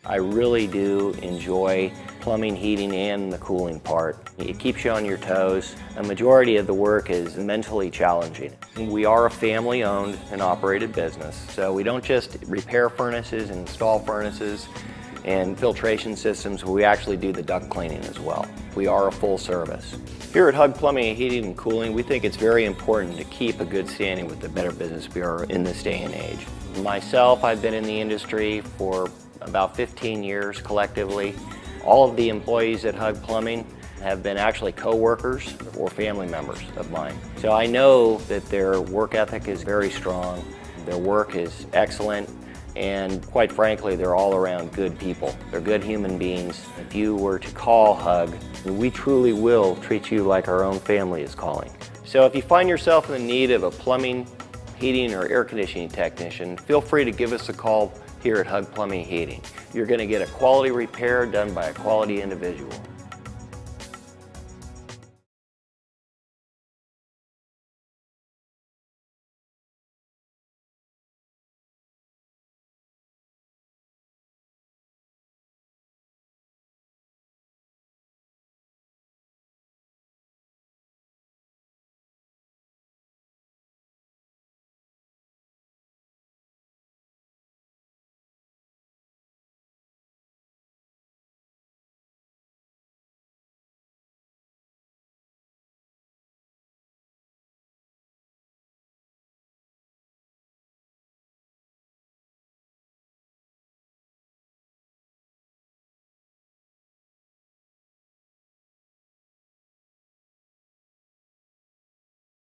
I really do enjoy plumbing, heating, and the cooling part. It keeps you on your toes. A majority of the work is mentally challenging. We are a family-owned and operated business, so we don't just repair furnaces and install furnaces and filtration systems. We actually do the duct cleaning as well. We are a full service. Here at Hug Plumbing, Heating and Cooling, we think it's very important to keep a good standing with the Better Business Bureau in this day and age. Myself, I've been in the industry for about 15 years collectively. All of the employees at Hug Plumbing have been actually co-workers or family members of mine. So I know that their work ethic is very strong, their work is excellent, and quite frankly, they're all around good people. They're good human beings. If you were to call Hug, we truly will treat you like our own family is calling. So if you find yourself in the need of a plumbing, heating, or air conditioning technician, feel free to give us a call here at Hug Plumbing Heating. You're going to get a quality repair done by a quality individual.